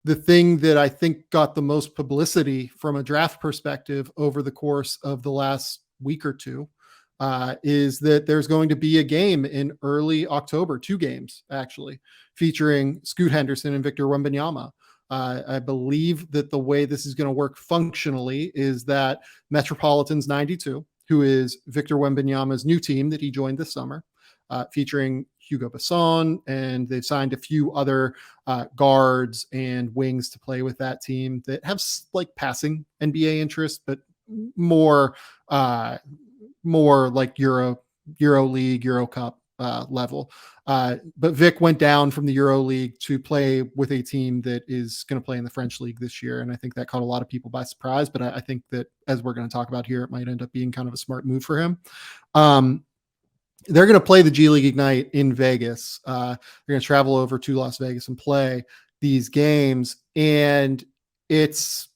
the thing that I think got the most publicity from a draft perspective over the course of the last week or two is that there's going to be a game in early October, 2 games actually, featuring Scoot Henderson and Victor Wembanyama. I believe that the way this is going to work functionally is that Metropolitans 92, who is Victor Wembanyama's new team that he joined this summer, featuring Hugo Besson, and they've signed a few other guards and wings to play with that team that have like passing NBA interest, but more like Euro League, Euro Cup level. But Vic went down from the Euro League to play with a team that is going to play in the French League this year. And I think that caught a lot of people by surprise, but I think that, as we're going to talk about here, it might end up being kind of a smart move for him. They're going to play the G League Ignite in Vegas. They're going to travel over to Las Vegas and play these games. And it's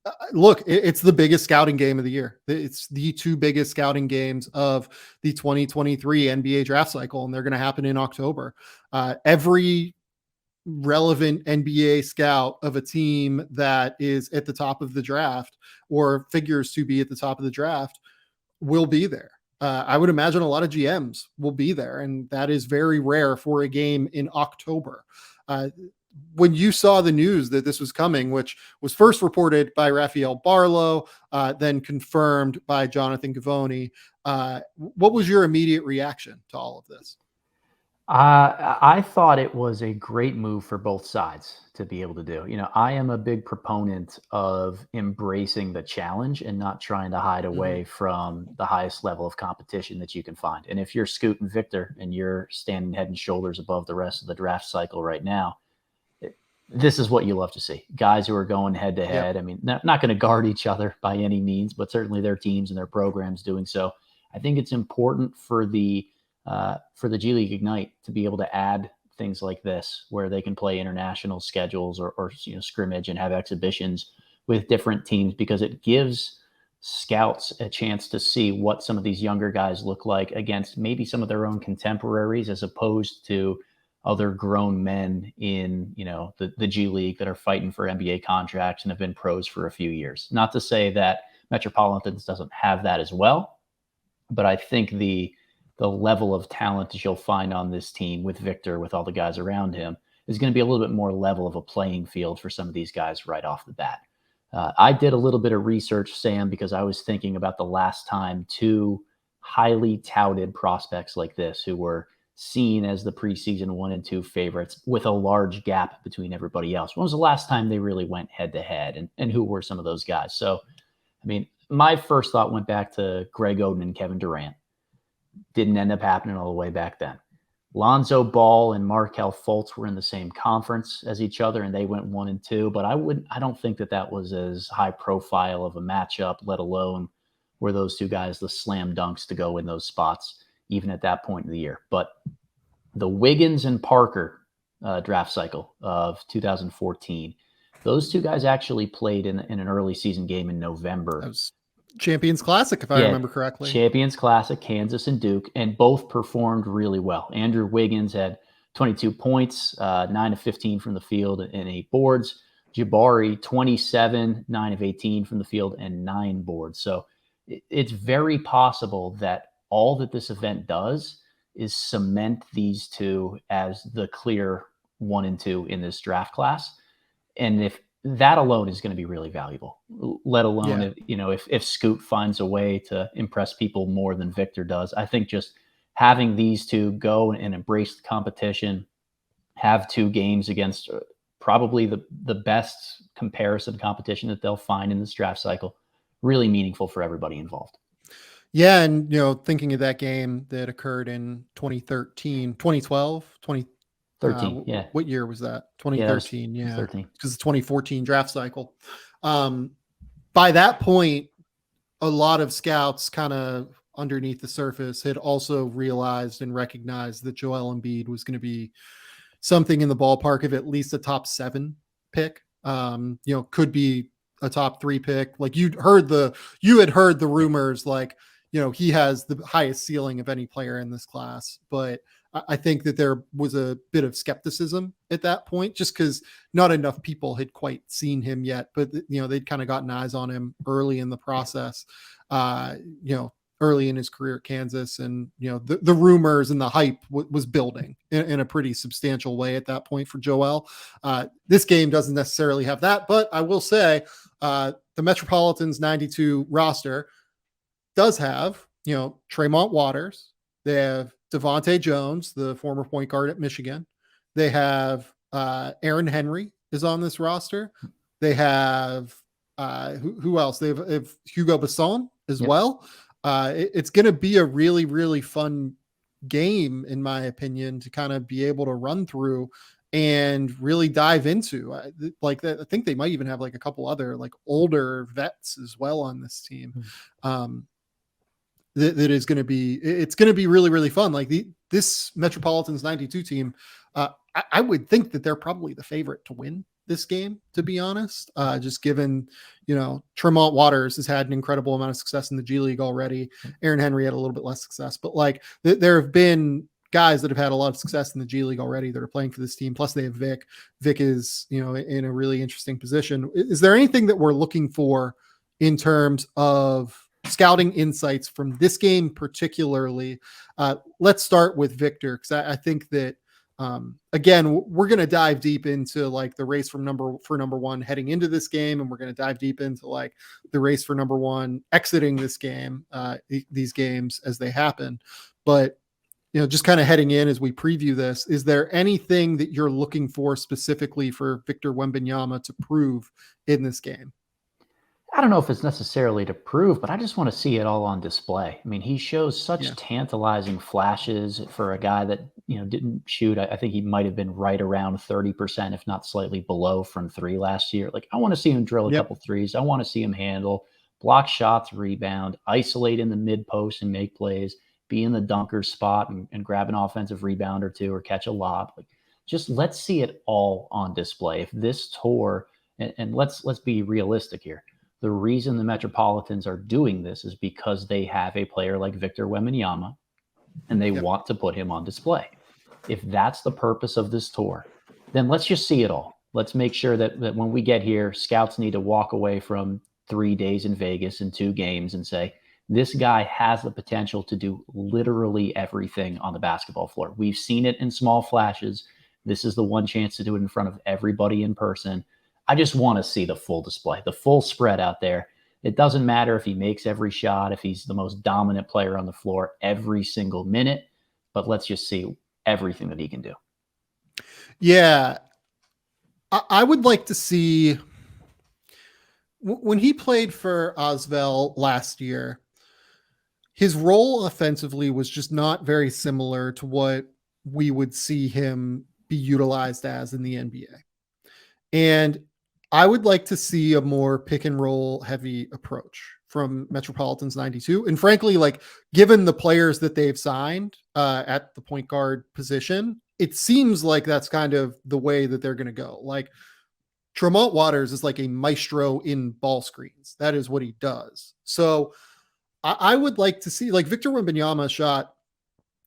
the biggest scouting game of the year. It's the 2 biggest scouting games of the 2023 NBA draft cycle, and they're going to happen in October. Every relevant NBA scout of a team that is at the top of the draft or figures to be at the top of the draft will be there. I would imagine a lot of GMs will be there, and that is very rare for a game in October. When you saw the news that this was coming, which was first reported by Raphael Barlow, then confirmed by Jonathan Givony, what was your immediate reaction to all of this? I thought it was a great move for both sides to be able to do. I am a big proponent of embracing the challenge and not trying to hide away from the highest level of competition that you can find. And if you're Scoot and Victor and you're standing head and shoulders above the rest of the draft cycle right now, this is what you love to see. Guys who are going head to head. I mean, not going to guard each other by any means, but certainly their teams and their programs doing so. I think it's important for the G League Ignite to be able to add things like this, where they can play international schedules or scrimmage and have exhibitions with different teams, because it gives scouts a chance to see what some of these younger guys look like against maybe some of their own contemporaries, as opposed to other grown men in, the G League that are fighting for NBA contracts and have been pros for a few years. Not to say that Metropolitans doesn't have that as well, but I think the level of talent that you'll find on this team with Victor, with all the guys around him, is going to be a little bit more level of a playing field for some of these guys right off the bat. I did a little bit of research, Sam, because I was thinking about the last time 2 highly touted prospects like this, who were seen as the preseason 1 and 2 favorites with a large gap between everybody else. When was the last time they really went head to head, and who were some of those guys? So, I mean, my first thought went back to Greg Oden and Kevin Durant. Didn't end up happening all the way back then. Lonzo Ball and Markelle Fultz were in the same conference as each other, and they went 1 and 2, but I don't think that was as high profile of a matchup, let alone were those 2 guys the slam dunks to go in those spots, even at that point in the year. But the Wiggins and Parker draft cycle of 2014, those 2 guys actually played in an early season game in November. That was Champions Classic, if I remember correctly. Champions Classic, Kansas and Duke, and both performed really well. Andrew Wiggins had 22 points, 9 of 15 from the field and 8 boards. Jabari, 27, 9 of 18 from the field and 9 boards. So it's very possible that all that this event does is cement these 2 as the clear 1 and 2 in this draft class. And if that alone is going to be really valuable, let alone if Scoot finds a way to impress people more than Victor does. I think just having these 2 go and embrace the competition, have 2 games against probably the best comparison competition that they'll find in this draft cycle, really meaningful for everybody involved. Yeah. And, thinking of that game that occurred in 2012, what year was that? 2013. Yeah. 13. Because the 2014 draft cycle. By that point, a lot of scouts kind of underneath the surface had also realized and recognized that Joel Embiid was going to be something in the ballpark of at least a top 7 pick. Could be a top 3 pick. Like you had heard the rumors, like, he has the highest ceiling of any player in this class, but I think that there was a bit of skepticism at that point, just because not enough people had quite seen him yet. But they'd kind of gotten eyes on him early in the process. Early in his career at Kansas, and the rumors and the hype was building in a pretty substantial way at that point for Joel. This game doesn't necessarily have that, but I will say the Metropolitans 92 roster does have Tremont Waters. They have Devontae Jones, the former point guard at Michigan. They have Aaron Henry is on this roster. They have who else? They have Hugo Besson as well. It's going to be a really, really fun game, in my opinion, to kind of be able to run through and really dive into. I think they might even have like a couple other like older vets as well on this team. That is going to be, it's going to be really, really fun. Like this Metropolitans 92 team, I would think that they're probably the favorite to win this game, to be honest, just given, Tremont Waters has had an incredible amount of success in the G League already. Aaron Henry had a little bit less success, but like there have been guys that have had a lot of success in the G League already that are playing for this team. Plus they have Vic. Vic is, in a really interesting position. Is there anything that we're looking for in terms of scouting insights from this game particularly? Let's start with Victor, because I think that again, we're going to dive deep into like the race for number one heading into this game, and we're going to dive deep into like the race for number one exiting this game, these games as they happen. But just kind of heading in as we preview this, is there anything that you're looking for specifically for Victor Wembanyama to prove in this game? I don't know if it's necessarily to prove, but I just want to see it all on display. I mean, he shows such tantalizing flashes for a guy that, didn't shoot. I think he might have been right around 30%, if not slightly below from three last year. Like, I want to see him drill a couple threes. I want to see him handle, block shots, rebound, isolate in the mid post and make plays, be in the dunker spot and grab an offensive rebound or two or catch a lob. Like, just let's see it all on display. If this tour, and let's be realistic here. The reason the Metropolitans are doing this is because they have a player like Victor Wembanyama, and they want to put him on display. If that's the purpose of this tour, then let's just see it all. Let's make sure that when we get here, scouts need to walk away from 3 days in Vegas and 2 games and say, this guy has the potential to do literally everything on the basketball floor. We've seen it in small flashes. This is the one chance to do it in front of everybody in person. I just want to see the full display, the full spread out there. It doesn't matter if he makes every shot, if he's the most dominant player on the floor every single minute, but let's just see everything that he can do. Yeah. I would like to see when he played for Osvel last year, his role offensively was just not very similar to what we would see him be utilized as in the NBA. And I would like to see a more pick and roll heavy approach from Metropolitans 92. And frankly, like given the players that they've signed at the point guard position, it seems like that's kind of the way that they're going to go. Like Tremont Waters is like a maestro in ball screens. That is what he does. So I would like to see like Victor Wembanyama shot,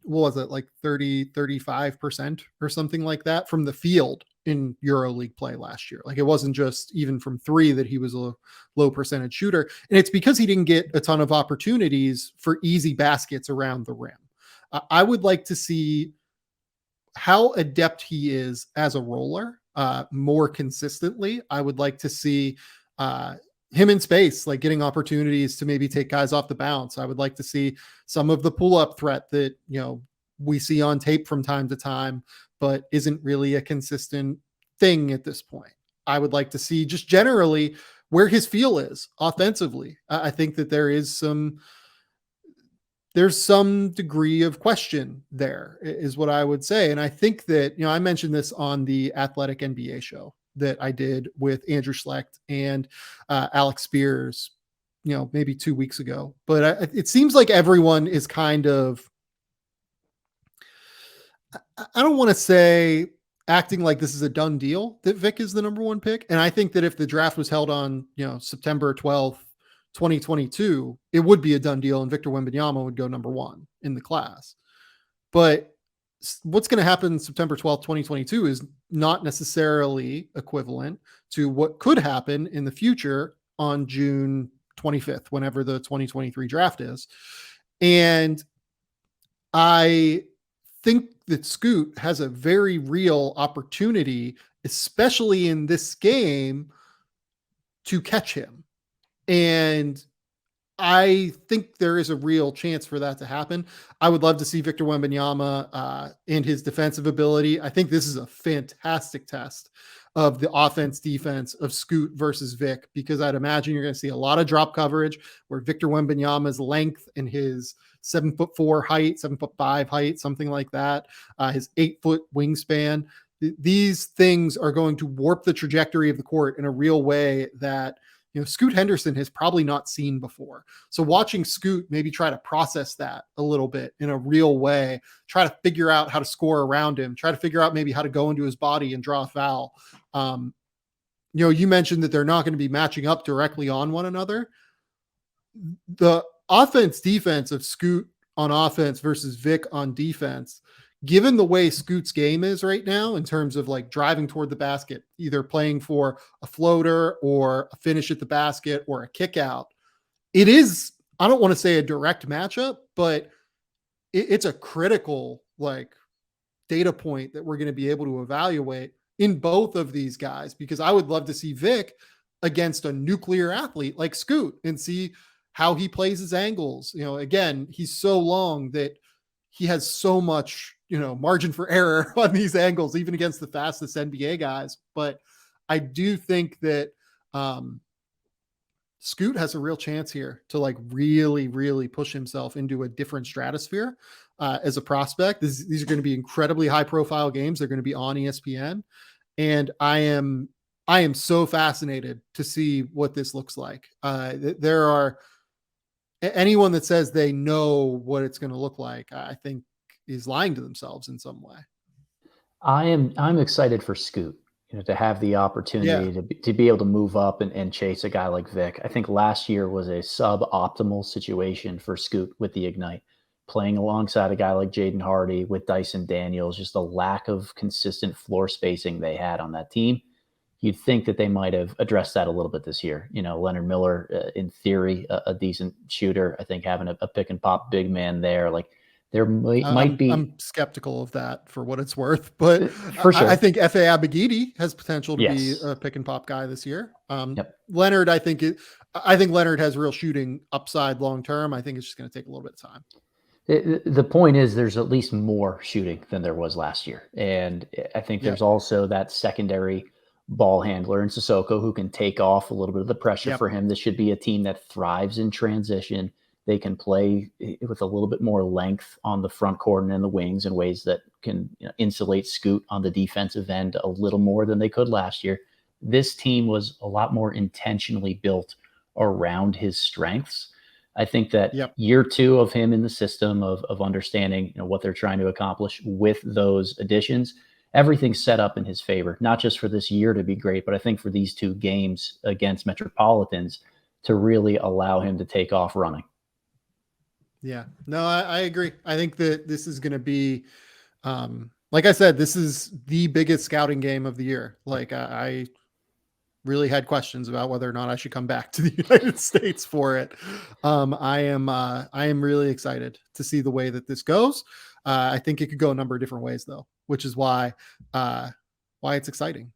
what was it, like 35% or something like that from the field in EuroLeague play last year. Like it wasn't just even from three that he was a low percentage shooter. And it's because he didn't get a ton of opportunities for easy baskets around the rim. I would like to see how adept he is as a roller more consistently. I would like to see him in space, like getting opportunities to maybe take guys off the bounce. I would like to see some of the pull-up threat that, we see on tape from time to time, but isn't really a consistent thing at this point. I would like to see just generally where his feel is offensively. I think that there's some degree of question there is what I would say. And I think that, I mentioned this on the Athletic NBA show that I did with Andrew Schlecht and Alex Spears, maybe 2 weeks ago, but it seems like everyone is kind of, I don't want to say acting like this is a done deal that Vic is the number one pick. And I think that if the draft was held on, September 12th, 2022, it would be a done deal and Victor Wembanyama would go number one in the class. But what's going to happen September 12th, 2022 is not necessarily equivalent to what could happen in the future on June 25th, whenever the 2023 draft is. And I think that Scoot has a very real opportunity, especially in this game, to catch him. And I think there is a real chance for that to happen. I would love to see Victor Wembanyama and his defensive ability. I think this is a fantastic test of the offense defense of Scoot versus Vic, because I'd imagine you're going to see a lot of drop coverage where Victor Wembanyama's length and his 7'4" height, 7'5" height, something like that, his 8-foot wingspan. These things are going to warp the trajectory of the court in a real way that, you know, Scoot Henderson has probably not seen before. So watching Scoot maybe try to process that a little bit in a real way, try to figure out how to score around him, try to figure out maybe how to go into his body and draw a foul. You know, you mentioned that they're not going to be matching up directly on one another. The offense defense of Scoot on offense versus Vic on defense, given the way Scoot's game is right now in terms of like driving toward the basket, either playing for a floater or a finish at the basket or a kick out, it is, I don't want to say a direct matchup, but it's a critical like data point that we're going to be able to evaluate in both of these guys, because I would love to see Vic against a nuclear athlete like Scoot and see how he plays his angles. You know, again, he's so long that he has so much, you know, margin for error on these angles, even against the fastest NBA guys. But I do think that Scoot has a real chance here to like really, really push himself into a different stratosphere as a prospect. These are going to be incredibly high profile games. They're going to be on ESPN. And I am so fascinated to see what this looks like. There are, anyone that says they know what it's going to look like, I think is lying to themselves in some way. I'm excited for Scoot, you know, to have the opportunity Yeah. to be able to move up and chase a guy like Vic. I think last year was a suboptimal situation for Scoot with the Ignite, playing alongside a guy like Jaden Hardy with Dyson Daniels, just the lack of consistent floor spacing they had on that team. You'd think that they might have addressed that a little bit this year. You know, Leonard Miller, in theory, a decent shooter. I think having a pick and pop big man there, like there might be. I'm skeptical of that for what it's worth, but For sure. I think F.A. Abigidi has potential to be Yes. a pick and pop guy this year. Yep. Leonard, I think Leonard has real shooting upside long term. I think it's just going to take a little bit of time. The point is there's at least more shooting than there was last year. And I think there's also that secondary ball handler in Sissoko who can take off a little bit of the pressure for him. This should be a team that thrives in transition. They can play with a little bit more length on the front court and in the wings in ways that can, you know, insulate Scoot on the defensive end a little more than they could last year. This team was a lot more intentionally built around his strengths. I think that year two of him in the system of understanding, you know, what they're trying to accomplish with those additions, everything's set up in his favor, not just for this year to be great, but I think for these two games against Metropolitans to really allow him to take off running. Yeah, no, I agree. I think that this is going to be, like I said, this is the biggest scouting game of the year. Like I really had questions about whether or not I should come back to the United States for it. I am really excited to see the way that this goes. I think it could go a number of different ways though, which is why it's exciting.